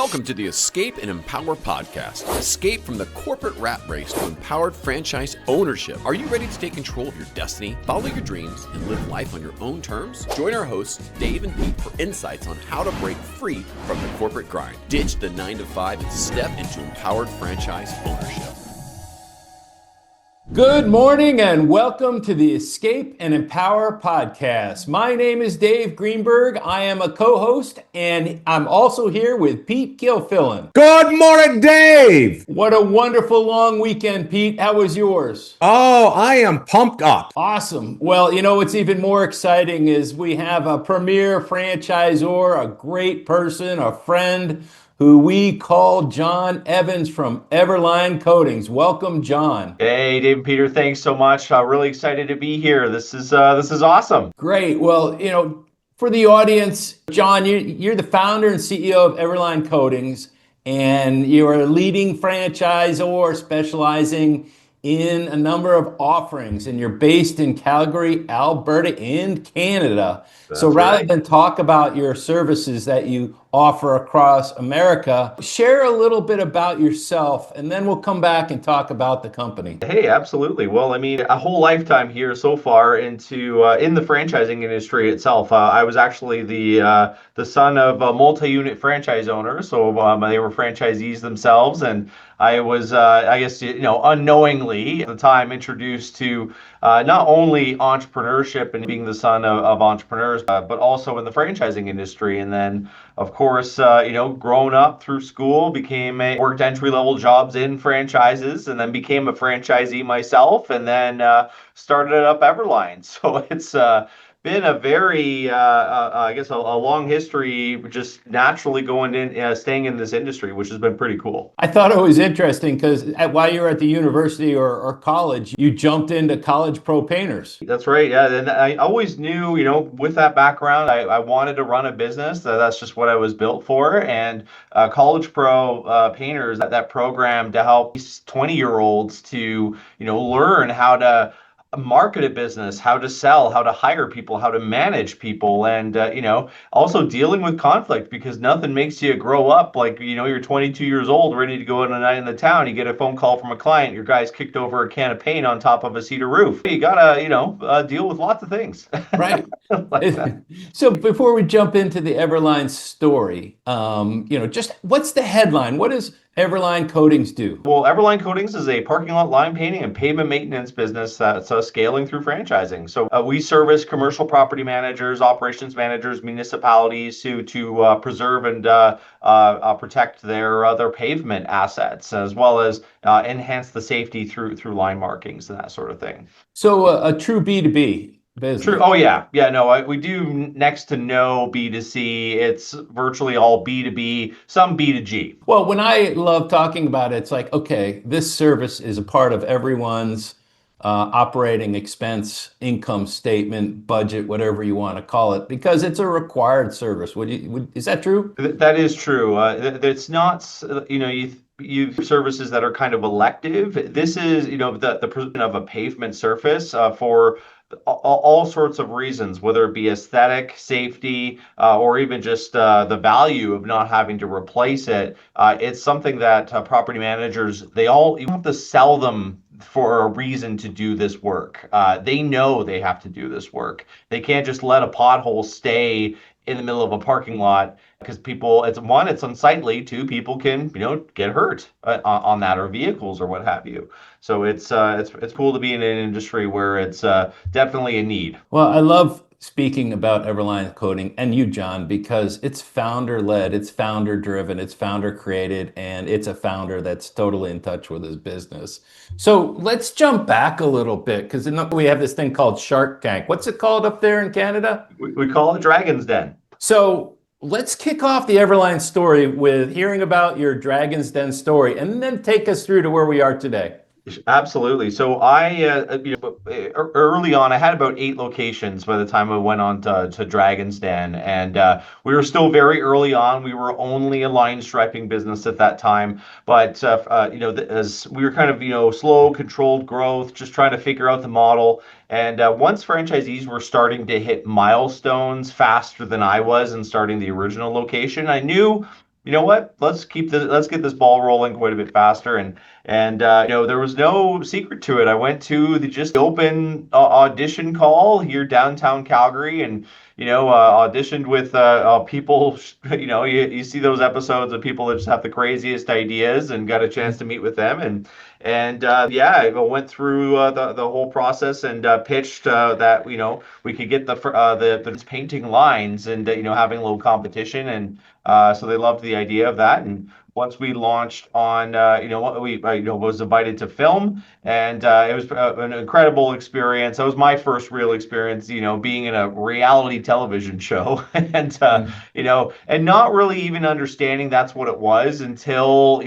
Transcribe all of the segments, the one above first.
Welcome to the Escape and Empower podcast. Escape from the corporate rat race to empowered franchise ownership. Are you ready to take control of your destiny, follow your dreams, and live life on your own terms? Join our hosts, Dave and Pete, for insights on how to break free from the corporate grind, ditch the 9-to-5, and step into empowered franchise ownership. Good morning and welcome to the Escape and Empower podcast. My name is Dave Greenberg. I am a co-host and I'm also here with Pete Kilfillan. Good morning, Dave. What a wonderful long weekend, Pete. How was yours? Oh, I am pumped up. Awesome. Well, you know what's even more exciting is we have a premier franchisor, a great person, a friend who we call John Evans from EverLine Coatings. Welcome, John. Hey, Dave and Peter, thanks so much. Really excited to be here. This is awesome. Great. Well, you know, for the audience, John, you're the founder and CEO of EverLine Coatings, and you're a leading franchisor specializing in a number of offerings, and you're based in Calgary, Alberta, in Canada. So rather than talk about your services that you offer across America, share a little bit about yourself, and then we'll come back and talk about the company. Hey, absolutely. Well, I mean, a whole lifetime here so far into in the franchising industry itself. I was actually the son of a multi-unit franchise owner, so they were franchisees themselves, and I was, I guess, unknowingly at the time introduced to not only entrepreneurship and being the son of entrepreneurs, but also in the franchising industry. And then, of course, grown up through school, worked entry-level jobs in franchises, and then became a franchisee myself, and then started up EverLine. So it's been a very, I guess, a long history, just naturally staying in this industry, which has been pretty cool. I thought it was interesting because while you were at the university or college, you jumped into College Pro Painters. That's right. Yeah. And I always knew, with that background, I wanted to run a business. That's just what I was built for. And College Pro Painters, that program to help 20-year-olds to, learn how to market a business, how to sell, how to hire people, how to manage people, and also dealing with conflict, because nothing makes you grow up like you're 22 years old, ready to go on a night in the town. You get a phone call from a client, your guy's kicked over a can of paint on top of a cedar roof. You gotta deal with lots of things. Right. So before we jump into the EverLine story, just what's the headline? What does EverLine Coatings do? Well, EverLine Coatings is a parking lot line painting and pavement maintenance business that's scaling through franchising. So we service commercial property managers, operations managers, municipalities to preserve and protect their pavement assets, as well as enhance the safety through line markings and that sort of thing. So a true B2B business. True. Oh, yeah. Yeah, no, we do next to no B2C. It's virtually all B2B, some B2G. Well, when I love talking about it, it's like, okay, this service is a part of everyone's operating expense, income statement, budget, whatever you want to call it, because it's a required service. Is that true? That is true. It's not, you services that are kind of elective. This is, the provision of a pavement surface for all sorts of reasons, whether it be aesthetic, safety, or even just the value of not having to replace it. It's something that property managers, you have to sell them for a reason to do this work. They know they have to do this work. They can't just let a pothole stay in the middle of a parking lot, because it's unsightly. Two, people can get hurt on that, or vehicles or what have you. So it's cool to be in an industry where it's definitely a need. Well, I love speaking about EverLine Coating and you, John, because it's founder-led, it's founder-driven, it's founder-created, and it's a founder that's totally in touch with his business. So let's jump back a little bit, because we have this thing called Shark Tank. What's it called up there in Canada? We call it Dragon's Den. So let's kick off the EverLine story with hearing about your Dragon's Den story, and then take us through to where we are today. Absolutely. So I, early on, I had about 8 locations by the time I went on to Dragon's Den, and we were still very early on. We were only a line striping business at that time, but as we were kind of slow, controlled growth, just trying to figure out the model. And once franchisees were starting to hit milestones faster than I was in starting the original location, I knew you know what, let's get this ball rolling quite a bit faster. And there was no secret to it. I went to the just open audition call here downtown Calgary, and auditioned with people. You see those episodes of people that just have the craziest ideas, and got a chance to meet with them. And I went through the whole process, and pitched that we could get the painting lines, and having a little competition. And so they loved the idea of that. And once we launched on, we was invited to film, and it was an incredible experience. That was my first real experience, being in a reality television show, and not really even understanding that's what it was until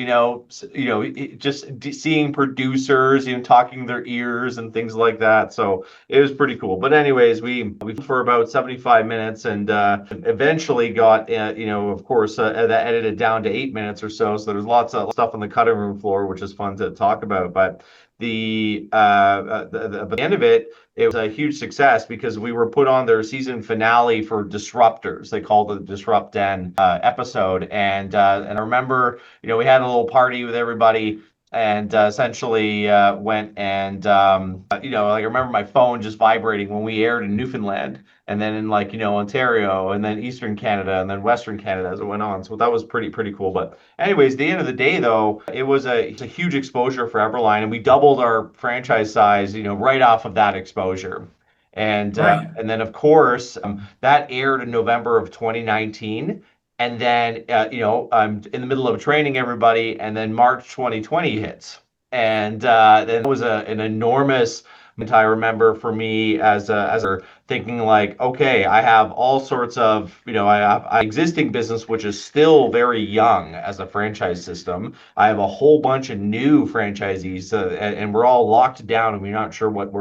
seeing producers, talking their ears and things like that. So it was pretty cool. But anyways, we for about 75 minutes, and eventually got of course that edited down to 8 minutes or so. So there's lots of stuff on the cutting room floor, which is fun to talk about. But at the end of it, it was a huge success because we were put on their season finale for Disruptors. They called it the Disrupt Den episode. And I remember, we had a little party with everybody, and essentially went and I remember my phone just vibrating when we aired in Newfoundland, and then in Ontario, and then Eastern Canada, and then Western Canada as it went on. So that was pretty cool. But anyways, the end of the day though, it's a huge exposure for EverLine, and we doubled our franchise size right off of that exposure. And and then of course that aired in November of 2019. And then, I'm in the middle of training everybody, and then March 2020 hits. And then it was an enormous moment, I remember, for me as a thinking like, okay, I have all sorts of, I have an existing business, which is still very young as a franchise system. I have a whole bunch of new franchisees, and we're all locked down, and we're not sure what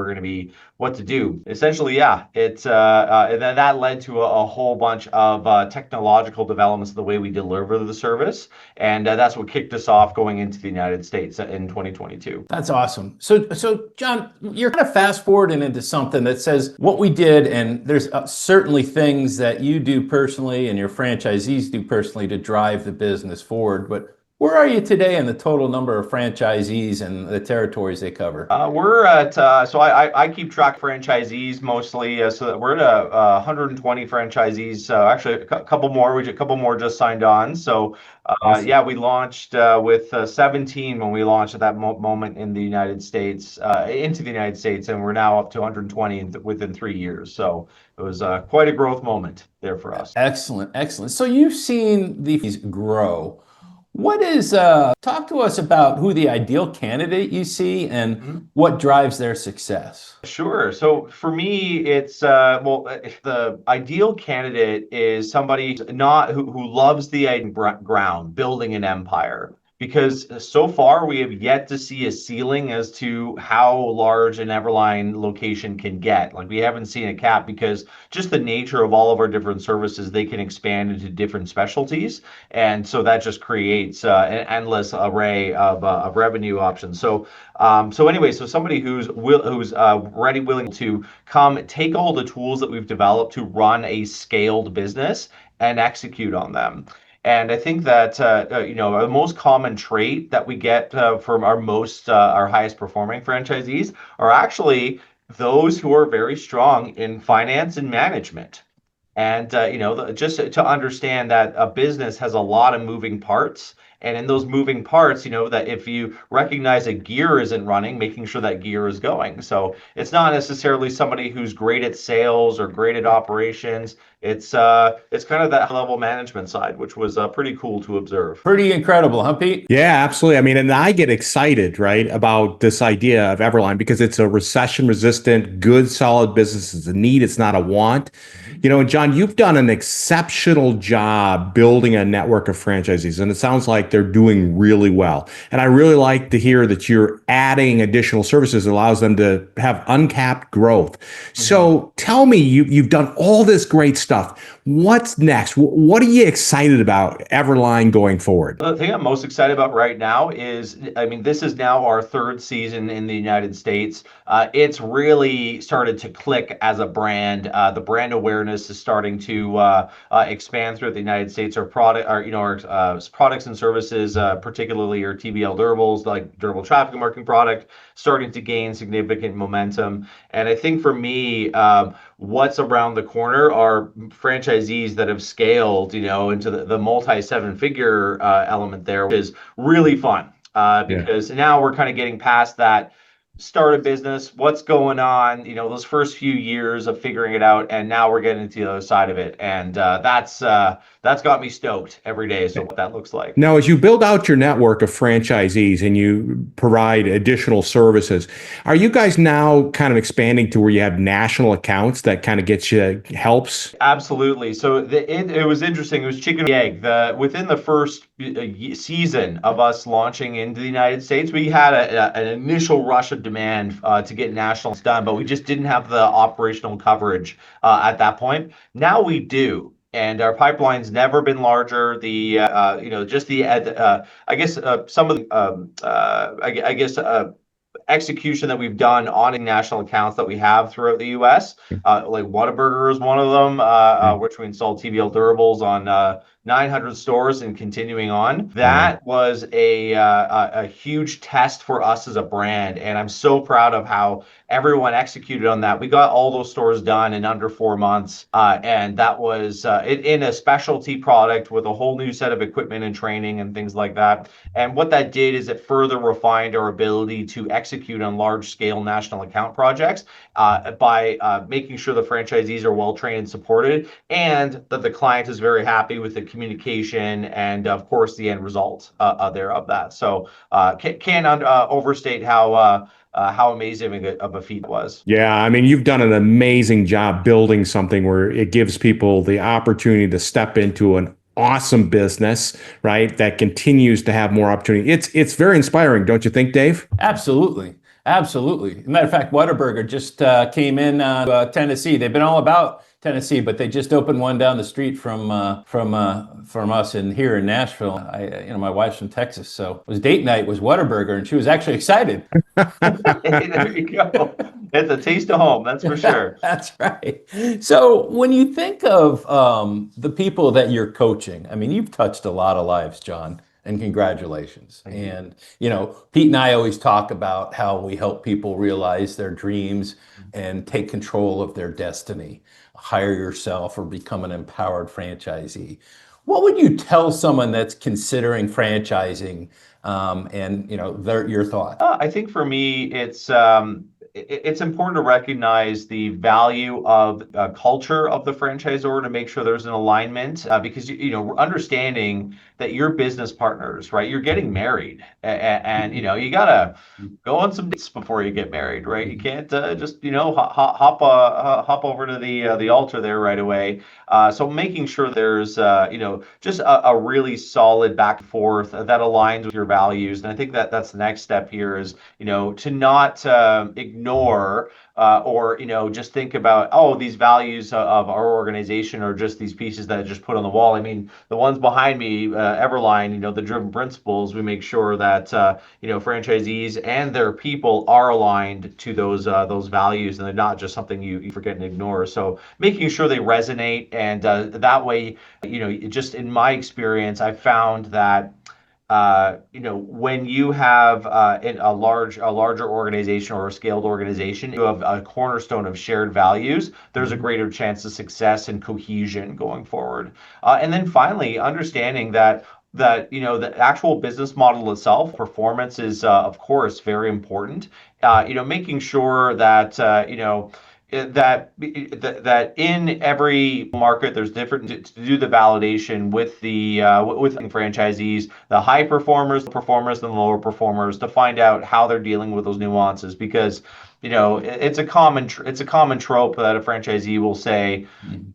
to do. Essentially, yeah, and then that led to a whole bunch of technological developments of the way we deliver the service, and that's what kicked us off going into the United States in 2022. That's awesome. So John, you're kind of fast forwarding into something that says what we did, and there's certainly things that you do personally and your franchisees do personally to drive the business forward. But where are you today in the total number of franchisees and the territories they cover? We're at, so I keep track of franchisees mostly. So that we're at 120 franchisees. Actually, a couple more just signed on. So Awesome. yeah, we launched with 17 when we launched at that moment in the United States, into the United States, and we're now up to 120 within 3 years. So it was quite a growth moment there for us. Excellent, excellent. So you've seen these grow. What is, talk to us about who the ideal candidate you see and what drives their success. Sure. So for me, it's the ideal candidate is somebody not who loves the ground, building an empire. Because so far we have yet to see a ceiling as to how large an EverLine location can get. Like, we haven't seen a cap, because just the nature of all of our different services, they can expand into different specialties, and so that just creates an endless array of revenue options. So somebody who's ready, willing to come take all the tools that we've developed to run a scaled business and execute on them. And I think that the most common trait that we get from our highest performing franchisees are actually those who are very strong in finance and management. And just to understand that a business has a lot of moving parts, and in those moving parts, that if you recognize a gear isn't running, making sure that gear is going. So it's not necessarily somebody who's great at sales or great at operations. It's kind of that level management side, which was pretty cool to observe. Pretty incredible, huh, Pete? Yeah, absolutely. I mean, and I get excited, right, about this idea of EverLine because it's a recession-resistant, good, solid business. It's a need, it's not a want. And John, you've done an exceptional job building a network of franchisees, and it sounds like they're doing really well. And I really like to hear that you're adding additional services that allows them to have uncapped growth. So tell me, you've done all this great stuff. What's next? What are you excited about Everline going forward? The thing I'm most excited about right now is, I mean, this is now our third season in the United States. It's really started to click as a brand. The brand awareness is starting to expand throughout the United States. Our products and services, particularly our TBL durables, like durable traffic marking product, starting to gain significant momentum. And I think for me, what's around the corner are franchisees that have scaled, into the multi seven figure element there, which is really fun because now we're kind of getting past that start a business, what's going on, those first few years of figuring it out, and now we're getting to the other side of it, and that's got me stoked every day. So what that looks like. Now, as you build out your network of franchisees and you provide additional services, are you guys now kind of expanding to where you have national accounts that kind of gets you helps? Absolutely. So it was interesting. It was chicken and egg. Within the first season of us launching into the United States, we had an initial rush of demand to get nationals done, but we just didn't have the operational coverage at that point. Now we do. And our pipeline's never been larger. I guess some of the, execution that we've done on national accounts that we have throughout the U.S. Like Whataburger is one of them, which we installed TBL durables on 900 stores and continuing on. That was a huge test for us as a brand, and I'm so proud of how everyone executed on that. We got all those stores done in under 4 months, and that was in a specialty product with a whole new set of equipment and training and things like that. And what that did is it further refined our ability to execute on large-scale national account projects by making sure the franchisees are well trained and supported, and that the client is very happy with the communication and, of course, the end result there of that. So can't overstate how amazing of a feat it was. Yeah, I mean, you've done an amazing job building something where it gives people the opportunity to step into an awesome business, right? That continues to have more opportunity. It's very inspiring, don't you think, Dave? Absolutely. Absolutely. Matter of fact, Whataburger just came in Tennessee. They've been all about Tennessee, but they just opened one down the street from us in here in Nashville. My wife's from Texas, so it was date night was Whataburger, and she was actually excited. There you go. It's a taste of home, that's for sure. That's right. So when you think of the people that you're coaching, I mean, you've touched a lot of lives, John. And congratulations. And, Pete and I always talk about how we help people realize their dreams and take control of their destiny, hire yourself or become an empowered franchisee. What would you tell someone that's considering franchising and, your thought? I think for me, it's important to recognize the value of culture of the franchisor to make sure there's an alignment because understanding that your business partners, right? You're getting married, and you gotta go on some dates before you get married, right? You can't just hop over to the altar there right away. So making sure there's just a really solid back and forth that aligns with your values, and I think that's the next step here is to not ignore or just think about these values of our organization are just these pieces that I just put on the wall. I mean, the ones behind me, Everline, the driven principles, we make sure that franchisees and their people are aligned to those values, and they're not just something you forget and ignore. So making sure they resonate, and that way, just in my experience, I found that when you have a larger organization or a scaled organization, you have a cornerstone of shared values. There's a greater chance of success and cohesion going forward. And then finally, understanding that the actual business model itself, performance is of course very important. Making sure that that in every market there's different to do the validation with with franchisees, the high performers, the performers, and the lower performers, to find out how they're dealing with those nuances, because it's a common trope that a franchisee will say,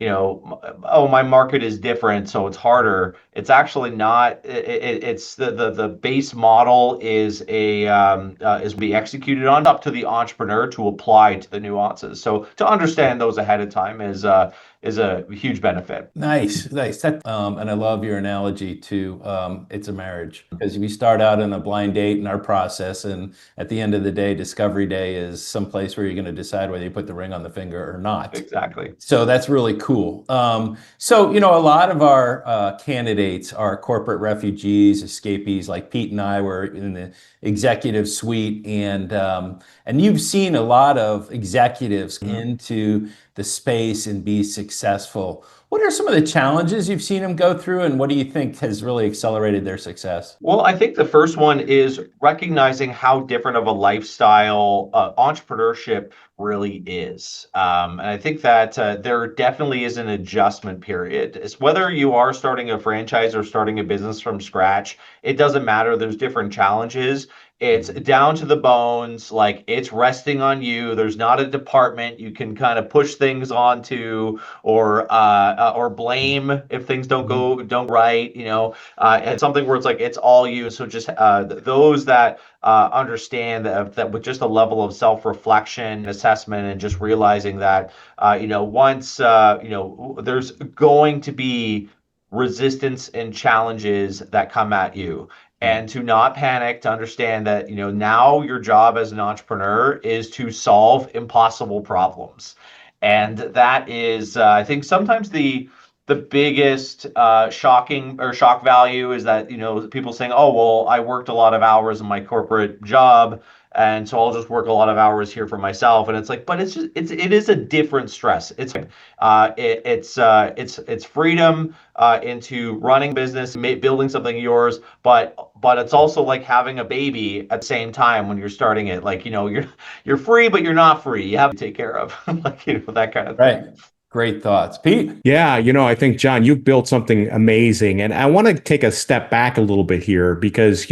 oh, my market is different, so it's harder. It's actually not. It's the base model is be executed on, up to the entrepreneur to apply to the nuances. So to understand those ahead of time is a huge benefit. Nice, nice. And I love your analogy to it's a marriage, because we start out in a blind date in our process, and at the end of the day, discovery day is someplace where you're going to decide whether you put the ring on the finger or not. Exactly. So that's really cool. So, a lot of our candidates are corporate refugees, escapees. Like Pete and I were in the executive suite, and you've seen a lot of executives into the space and be successful. What are some of the challenges you've seen them go through, and what do you think has really accelerated their success? Well, I think the first one is recognizing how different of a lifestyle entrepreneurship really is. And I think that there definitely is an adjustment period. It's whether you are starting a franchise or starting a business from scratch, it doesn't matter. There's different challenges. It's down to the bones, like it's resting on you. There's not a department you can kind of push things onto or blame if things don't right. It's something where it's like it's all you. So just those that understand that with just a level of self-reflection, assessment, and just realizing that once there's going to be resistance and challenges that come at you, and to not panic, to understand that now your job as an entrepreneur is to solve impossible problems. And that is I think sometimes the biggest shocking or shock value is that people saying, oh well, I worked a lot of hours in my corporate job, and so I'll just work a lot of hours here for myself. And it's like, but it is a different stress. It's freedom into running business, building something yours, but it's also like having a baby at the same time when you're starting it. Like you're free, but you're not free. You have to take care of like that kind of thing. Right. Great thoughts. Pete? Yeah, I think, John, you've built something amazing. And I want to take a step back a little bit here because,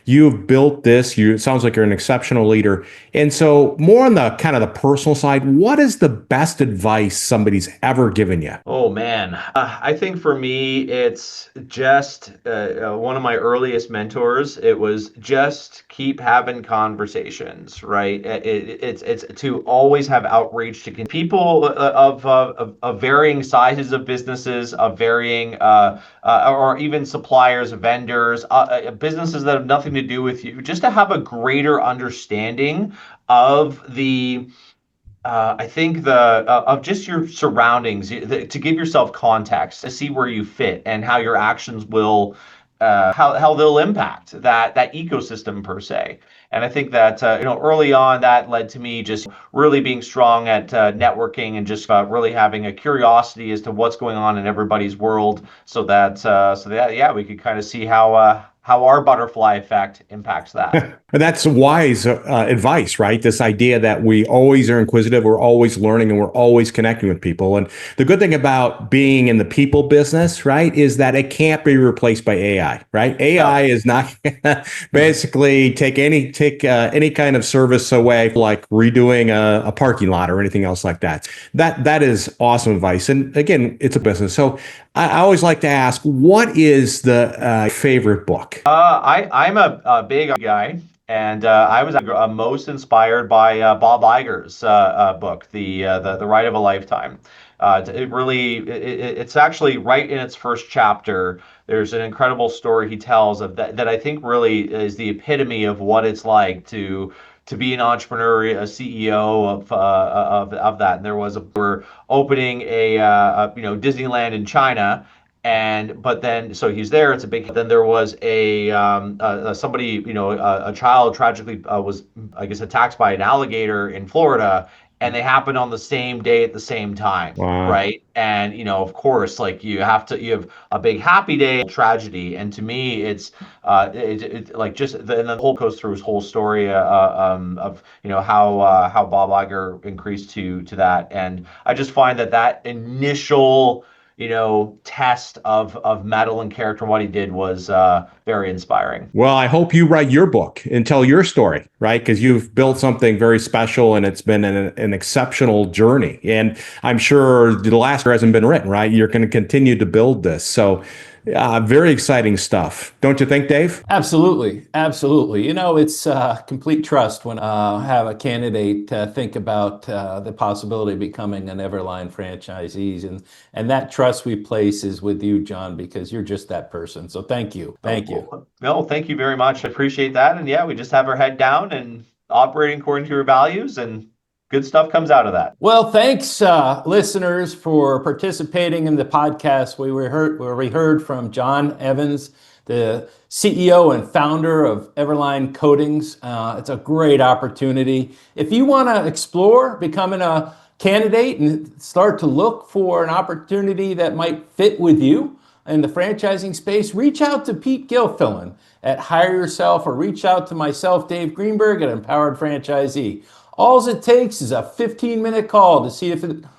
you've built this. It sounds like you're an exceptional leader. And so more on the kind of the personal side, what is the best advice somebody's ever given you? Oh man, I think for me, it's just one of my earliest mentors. It was just keep having conversations, right? It's to always have outreach to people of varying sizes of businesses, of varying or even suppliers, vendors, businesses that have nothing to do with you, just to have a greater understanding of I think of just your surroundings, to give yourself context, to see where you fit and how your actions will how they'll impact that ecosystem per se. And I think that early on that led to me just really being strong at networking and just really having a curiosity as to what's going on in everybody's world, so that yeah, we could kind of see how our butterfly effect impacts that. And that's wise advice, right? This idea that we always are inquisitive, we're always learning, and we're always connecting with people. And the good thing about being in the people business, right, is that it can't be replaced by AI, right? AI is not basically take any kind of service away, like redoing a parking lot or anything else like that. That is awesome advice. And again, it's a business. So I always like to ask, what is the favorite book? I'm a big guy, and I was most inspired by Bob Iger's book, the Ride of a Lifetime. It's actually right in its first chapter. There's an incredible story he tells of that I think really is the epitome of what it's like to be an entrepreneur, a CEO of that. And we're opening a Disneyland in China. But then, so he's there. It's a big. Then there was somebody, a child tragically was, I guess, attacked by an alligator in Florida, and they happened on the same day at the same time, Wow. right? And of course, like you have a big happy day, tragedy, and to me, it's like just and the whole goes through his whole story of how Bob Iger increased to that, and I just find that initial test of mettle and character and what he did was very inspiring. Well, I hope you write your book and tell your story, right? Because you've built something very special and it's been an exceptional journey. And I'm sure the last hasn't been written, right? You're going to continue to build this. So Very exciting stuff. Don't you think, Dave? Absolutely. Absolutely. It's complete trust when have a candidate think about the possibility of becoming an Everline franchisee. And that trust we place is with you, John, because you're just that person. So thank you. Thank you. No, thank you very much. I appreciate that. And yeah, we just have our head down and operating according to your values, and good stuff comes out of that. Well, thanks, listeners, for participating in the podcast. We heard from John Evans, the CEO and founder of EverLine Coatings. It's a great opportunity. If you want to explore becoming a candidate and start to look for an opportunity that might fit with you in the franchising space, reach out to Pete Gilfillan at Hire Yourself, or reach out to myself, Dave Greenberg, at Empowered Franchisee. All it takes is a 15-minute call to see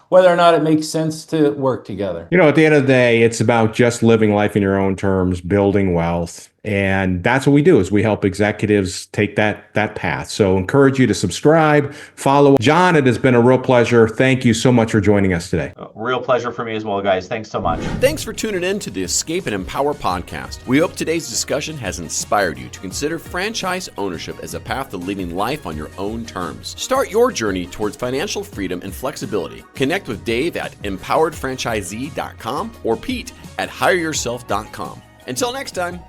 whether or not it makes sense to work together. At the end of the day, it's about just living life in your own terms, building wealth. And that's what we do, is we help executives take that path. So encourage you to subscribe, follow. John, it has been a real pleasure. Thank you so much for joining us today. Real pleasure for me as well, guys. Thanks so much. Thanks for tuning in to the Escape and Empower podcast. We hope today's discussion has inspired you to consider franchise ownership as a path to living life on your own terms. Start your journey towards financial freedom and flexibility. Connect with Dave at empoweredfranchisee.com or Pete at hireyourself.com. Until next time.